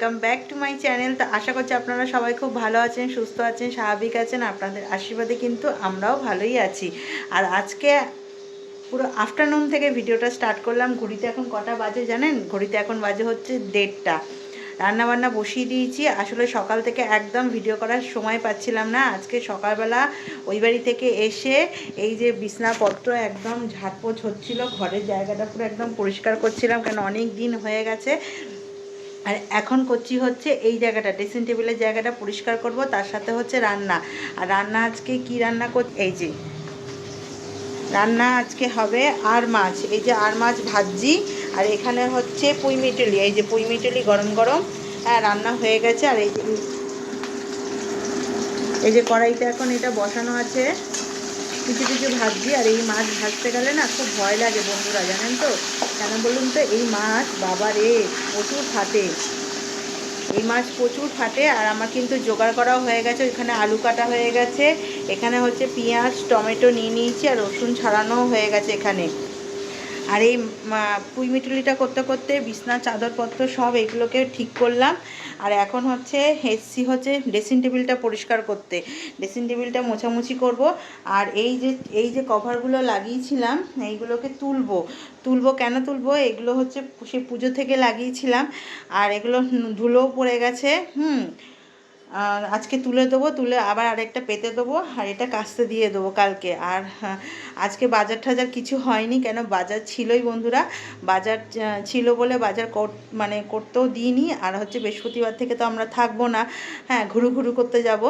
Welcome back to my channel. তো আশা করছি আপনারা সবাই খুব ভালো আছেন, সুস্থ আছেন, স্বাভাবিক আছেন। আপনাদের আশীর্বাদে কিন্তু আমরাও ভালোই আছি। আর আজকে পুরো আফটারনুন থেকে ভিডিওটা স্টার্ট করলাম। ঘড়িতে এখন কটা বাজে জানেন? ঘড়িতে এখন বাজে হচ্ছে 1:30। রান্নাবান্না বসিয়ে দিয়েছি। আসলে সকাল থেকে একদম ভিডিও করার সময় পাচ্ছিলাম না। আজকে সকালবেলা ওই বাড়ি থেকে এসে এই যে বিছনাপত্র একদম ঝাড়পোছ হচ্ছিল, ঘরের জায়গাটা পুরো একদম পরিষ্কার করছিলাম, কেন অনেক দিন হয়ে গেছে। আর এখন করছি হচ্ছে এই জায়গাটা, ড্রেসিং টেবিলের জায়গাটা পরিষ্কার করব, তার সাথে হচ্ছে রান্না। আর রান্না আজকে কি রান্না করছি, এই যে রান্না আজকে হবে আর মাছ। এই যে আর মাছ ভাজি, আর এখানে হচ্ছে পুঁই মিটুলি। এই যে পুঁই মিটুলি গরম গরম রান্না হয়ে গেছে। আর এই যে কড়াইতে এখন এটা বসানো আছে, কিছু কিছু ভাজি। আর এই মাছ ভাজতে গেলে না খুব ভয় লাগে বন্ধুরা, জানেন তো কেন বলুন তো? এই মাছ বাবা রে প্রচুর ফাটে, এই মাছ প্রচুর ফাটে। আর আমার কিন্তু জোগাড় করাও হয়ে গেছে, ওইখানে আলু কাটা হয়ে গেছে, এখানে হচ্ছে পেঁয়াজ টমেটো নিয়ে নিয়েছি, আর রসুন ছাড়ানোও হয়ে গেছে এখানে। আর এই পুঁই মিটুলিটা করতে করতে বিছনার চাদরপত্র সব এগুলোকে ঠিক করলাম। আর এখন হচ্ছে এসছি হচ্ছে ড্রেসিং টেবিলটা পরিষ্কার করতে, ড্রেসিং টেবিলটা মোছামুছি করব। আর এই যে কভারগুলো লাগিয়েছিলাম এইগুলোকে তুলবো কেন তুলবো? এগুলো হচ্ছে সে পুজো থেকে লাগিয়েছিলাম, আর এগুলো ধুলোও পড়ে গেছে। আজকে তুলে দেবো, তুলে আবার আরেকটা পেতে দেবো, আর এটা কাচতে দিয়ে দেবো কালকে। আর আজকে বাজার টাজার কিছু হয়নি, কেন বাজার ছিলই বন্ধুরা। বাজার ছিল বলে বাজার করতেও দিইনি। আর হচ্ছে বৃহস্পতিবার থেকে তো আমরা থাকবো না, হ্যাঁ ঘুরু করতে যাব,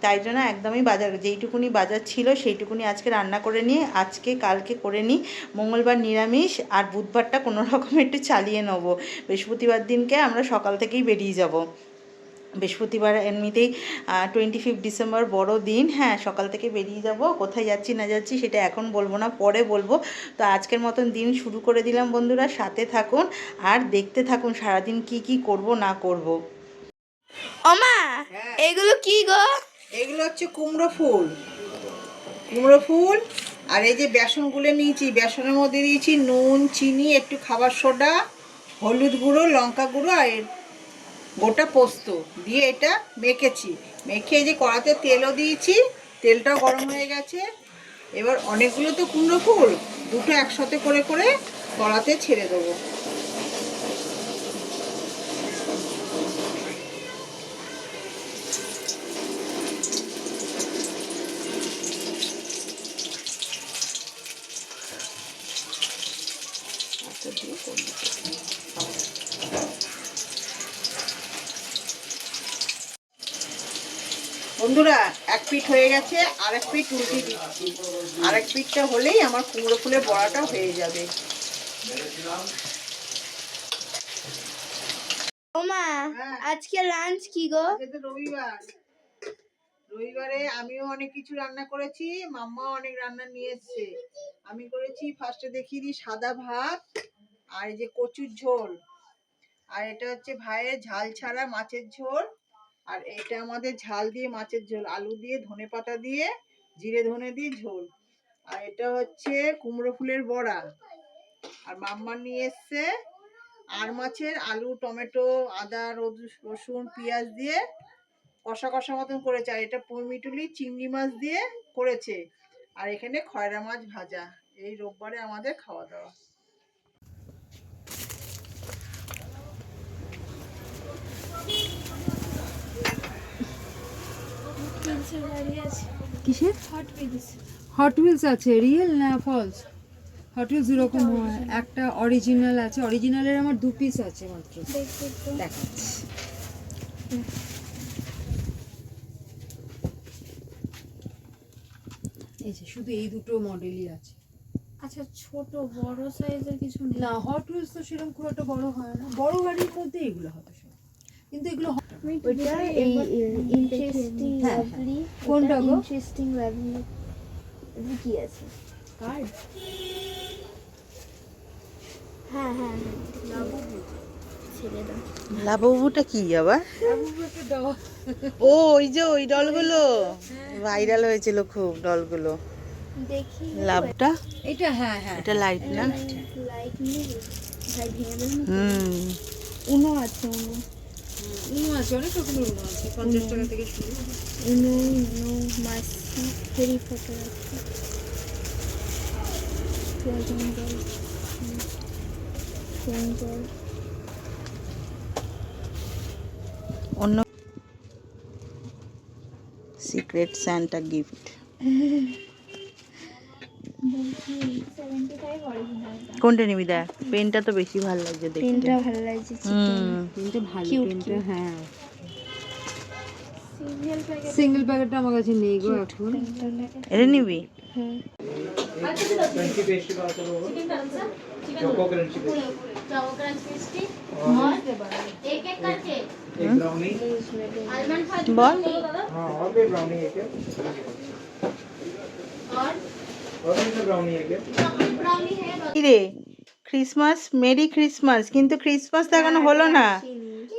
তাই জন্য একদমই বাজার যেইটুকুনি বাজার ছিল সেইটুকুনি আজকে রান্না করে নিই, আজকে কালকে করে নিই। মঙ্গলবার নিরামিষ, আর বুধবারটা কোনো রকম একটু চালিয়ে নেবো। বৃহস্পতিবার দিনকে আমরা সকাল থেকেই বেরিয়ে যাব। বৃহস্পতিবার এমনিতেই 25 ডিসেম্বর বড় দিন, হ্যাঁ সকাল থেকে বেরিয়ে যাব। কোথায় যাচ্ছি না যাচ্ছি সেটা এখন বলবো না, পরে বলবো। তো আজকের মতন দিন শুরু করে দিলাম বন্ধুরা, সাথে থাকুন আর দেখতে থাকুন সারাদিন কি কি করব না করব। ওমা এগুলো কি গো? এগুলো হচ্ছে কুমড়ো ফুল। আর এই যে বেসন গুলে নিয়েছি, বেসনের মধ্যে দিয়েছি নুন, চিনি, একটু খাবার সোডা, হলুদ গুঁড়ো, লঙ্কা গুঁড়ো, আর গোটা পোস্ত দিয়ে এটা মেখেছি। মেখে এই যে কড়াতে তেলও দিয়েছি, তেলটাও গরম হয়ে গেছে। এবার অনেকগুলো তো কুমড়ো ফুল, দুটো একসাথে করে করে কড়াতে ছেড়ে দেবো। বন্ধুরা এক পিঠ হয়ে গেছে, আর এক পিঠ উল্টে দিচ্ছি। আর এক পিঠটা হলেই আমার কুমড়ো ফুলের বড়াটা হয়ে যাবে। ওমা আজকে লাঞ্চ কি গো? রবিবারে আমিও অনেক কিছু রান্না করেছি, মাম্মাও অনেক রান্না নিয়ে এসছে। আমি করেছি ফার্স্টে দেখিয়ে দিই সাদা ভাত, আর এই যে কচুর ঝোল, আর এটা হচ্ছে ভাইয়ের ঝাল ছাড়া মাছের ঝোল, আর এটা আমাদের ঝাল দিয়ে মাছের ঝোল, আলু দিয়ে ধনেপাতা দিয়ে জিরে ধনে দিয়ে ঝোল। আর এটা হচ্ছে কুমড়ো ফুলের বড়া। আর মাম্মা নিয়ে এসছে আর মাছের আলু টমেটো আদা রসুন পেঁয়াজ দিয়ে কষা কষা মতন করেছে। আর এটা পুঁই মিটুলি চিংড়ি মাছ দিয়ে করেছে। আর এখানে খয়রা মাছ ভাজা। এই রোববারে আমাদের খাওয়া দাওয়া। কিসের হট হুইলস আছে? রিয়েল না ফলস? হট হুইলস এরকম হয়, একটা অরিজিনাল আছে, অরিজিনালের আমার 2 পিস আছে মাত্র, দেখাচ্ছি। এই যে শুধু এই দুটো মডেলই আছে। আচ্ছা ছোট বড় সাইজের কিছু নেই? না হট হুইলস তো সেরকম খুব একটা বড় হয় না, বড় গাড়ির মধ্যে এগুলো হবে সব, কিন্তু এগুলো ওইটা এই ইন্টারেস্টিং লাভলি। কোনটা গো? ইন্টারেস্টিং লাভলি এটা কি আছে? কার্ড? হ্যাঁ হ্যাঁ লাবুবু ছেড়ে দাও। লাবুবুটা কি আবার? ও ওই যে ওই ডলগুলো ভাইরাল হয়েছিল খুব, ডলগুলো। দেখি লাভটা এটা, হ্যাঁ হ্যাঁ এটা লাইট না? লাইট নিয়ে ভাই ভেঙে দেন। হুম উনো আছে উনো। উনো আছে, অনেক রকমের উনো আছে, 50 টাকা থেকে শুরু। উনো নো মাসি হেরি ফটো আছে ড্রাগন বল পেঞ্জল অন্য সিক্রেট স্যান্টা গিফট 75 অরিজিনালটা কোনটা নিবি? দেখ পেনটা তো বেশি ভালো লাগছে দেখতে। পেনটা ভালো লাগছে চিকেন পেনটা ভালো, Cute, পেনটা cute. হ্যাঁ। সিঙ্গেল প্যাকেট সিঙ্গেল প্যাকেটটা আমার কাছে নেই গো এখন। এটা নিবি? হ্যাঁ क्रंची पेस्ट्री बात करो choco crunchy pastry choco crunch pastry और एक एक करके एक ब्राउनी आलमंड खा বল। हाँ और भी ब्राउनी एक है और और भी तो ब्राउनी एक है चॉकलेट ब्राउनी है কিরে ক্রিসমাস, মেরি ক্রিসমাস, কিন্তু ক্রিসমাস তো এখনো হলো না,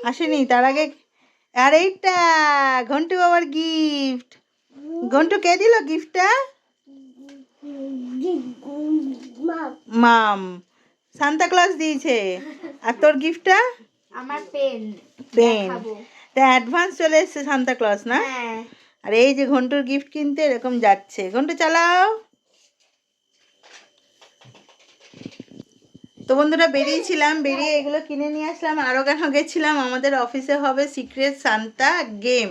আসেনি। তার আগে আর এইটা ঘন্টু বাবার গিফট। ঘন্টু কে দিল গিফটটা? মাম, সান্তা ক্লজ দিয়েছে। আর তোর গিফটটা? আমার পেন পেন। তা অ্যাডভান্স চলে এসেছে সান্তা ক্লজ না? হ্যাঁ আর এই যে ঘন্টুর গিফট কিনতে এরকম যাচ্ছে। ঘন্টু চালাও। তো বন্ধুরা বেরিয়েছিলাম, বেরিয়ে এগুলো কিনে নিয়ে আসলাম। আরও কেন গেছিলাম, আমাদের অফিসে হবে সিক্রেট সান্তা গেম।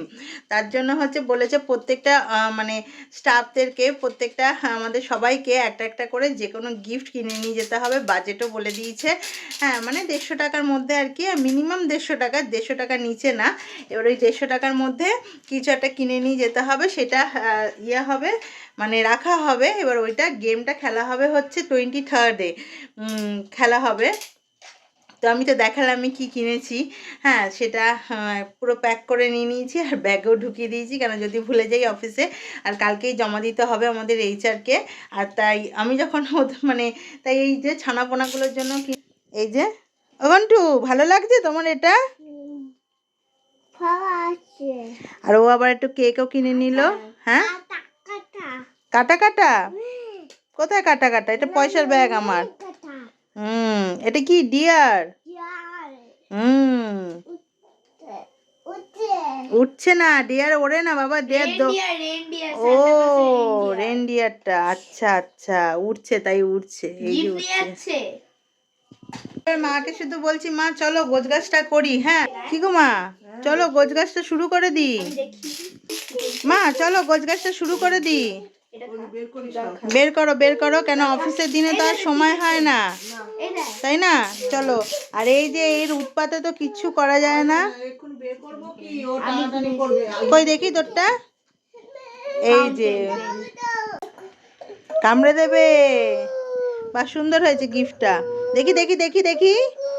তার জন্য হচ্ছে বলেছে প্রত্যেকটা মানে স্টাফদেরকে, প্রত্যেকটা আমাদের সবাইকে একটা একটা করে যে কোনো গিফট কিনে নিয়ে যেতে হবে। বাজেটও বলে দিয়েছে, হ্যাঁ মানে 150 টাকার মধ্যে আর কি, মিনিমাম 150 টাকা, 150 টাকার নিচে না। এবার ওই 150 টাকার মধ্যে কিছু একটা কিনে নিয়ে যেতে হবে, সেটা ইয়ে হবে মানে রাখা হবে। এবার ওইটা গেমটা খেলা হবে হচ্ছে 23rd-এ খেলা হবে। তো আমি তো দেখালাম আমি কী কিনেছি, হ্যাঁ সেটা পুরো প্যাক করে নিয়ে নিয়েছি আর ব্যাগেও ঢুকিয়ে দিয়েছি, কেন যদি ভুলে যাই অফিসে। আর কালকেই জমা দিতে হবে আমাদের এইচআরকে। আর তাই আমি যখন মানে তাই এই যে ছানাপোনাগুলোর জন্য এই যে ওখানটু ভালো লাগছে তোমার এটা? খাওয়া আছে আর ও আবার একটু কেকও কিনে নিল। হ্যাঁ কাটা কাটা, কোথায় কাটা কাটা? এটা পয়সার ব্যাগ আমার। এটা কি ডিয়ার? উঠছে না, ডিয়ার ওড়ে না বাবা, ডিয়ার ও রেনডিয়ারটা, আচ্ছা আচ্ছা উঠছে, তাই উঠছে, এই যে উঠছে। এবার মাকে শুধু বলছি মা চলো গোছগাছটা করি। হ্যাঁ কি গো মা, চলো গোছগাছটা শুরু করে দিই। মা চলো গোছগাছটা শুরু করে দিই। বের করো বের করো, কেন অফিসের দিনে তো আর সময় হয় না, তাই না? চলো। আর এই যে এর উৎপাতে তো কিচ্ছু করা যায় না। কই দেখি তোরটা, এই যে কামড়ে দেবে। বা সুন্দর হয়েছে গিফটটা, দেখি দেখি দেখি দেখি,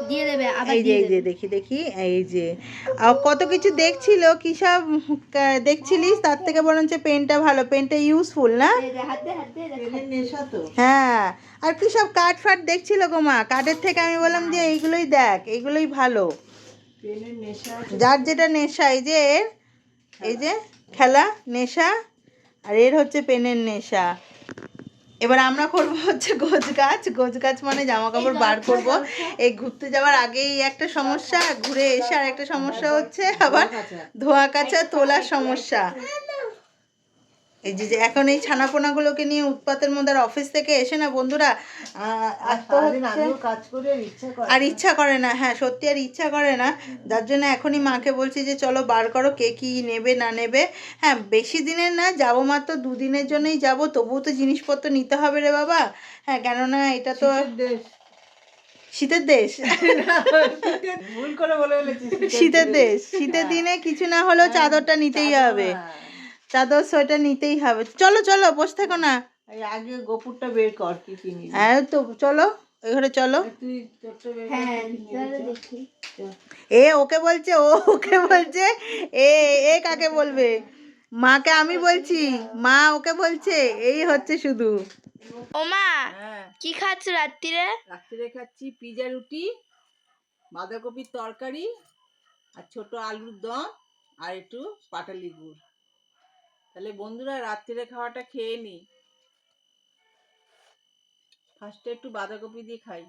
দিয়ে দেবে আবার এই যে এই যে দেখি দেখি, এই যে কত কিছু দেখছিল, কি সব দেখছিলিস, তার থেকে বরঞ্চ পেনটা ভালো, পেনটা ইউজফুল না? হ্যাঁ আর কি সব কার্ড ফাট দেখছিল গো মা, কার্ডের থেকে আমি বললাম যে এইগুলোই দেখ, এইগুলোই ভালো, যার যেটা নেশা। এই যে এর, এই যে খেলা নেশা, আর এর হচ্ছে পেনের নেশা। এবার আমরা করবো হচ্ছে গোছগাছ মানে জামা কাপড় বার করব। এই ঘুরতে যাওয়ার আগেই একটা সমস্যা, ঘুরে এসে আর একটা সমস্যা হচ্ছে, আবার ধোয়া কাচা তোলার সমস্যা। এই যে এখন এই ছানাপোনাগুলোকে নিয়ে উৎপাতের মধ্যে, আর অফিস থেকে এসে না বন্ধুরা আর ইচ্ছা করে না, হ্যাঁ সত্যি আর ইচ্ছা করে না। যার জন্য এখনই মাকে বলছি যে চলো বার করো, কে কী নেবে না নেবে। হ্যাঁ বেশি দিনের না, যাবো মাত্র 2 দিনের জন্যই যাব, তবুও তো জিনিসপত্র নিতে হবে রে বাবা। হ্যাঁ কেননা এটা তো শীতের দেশ, ভুল করে বলে ফেলেছি শীতের দেশ, শীতের দিনে কিছু না হলেও চাদরটা নিতেই হবে, চাদর সোয়েটার নিতেই হবে। চলো চলো বসে থাকো না, আগে গোপুরটা বের কর কি কিনি। হ্যাঁ তো চলো ওই ঘরে চলো। তুই তোরটা বের হ্যাঁ চলো দেখি এ ওকে বলছে, ও ওকে বলছে, এ কাকে বলবে? মাকে আমি বলছি, মা ওকে বলছে, এই হচ্ছে শুধু। ওমা হ্যাঁ কি খাচ্ছ রাত্রিরে রাত্রে খাচ্ছি পিজা রুটি, বাঁধাকপির তরকারি, আর ছোট আলুর দম, আর একটু পাটালি গুড়। তাহলে বন্ধুরা রাত্রে খাওয়াটা খেয়ে নি। ফার্স্টে একটু বাঁধাকপি দিয়ে খাই।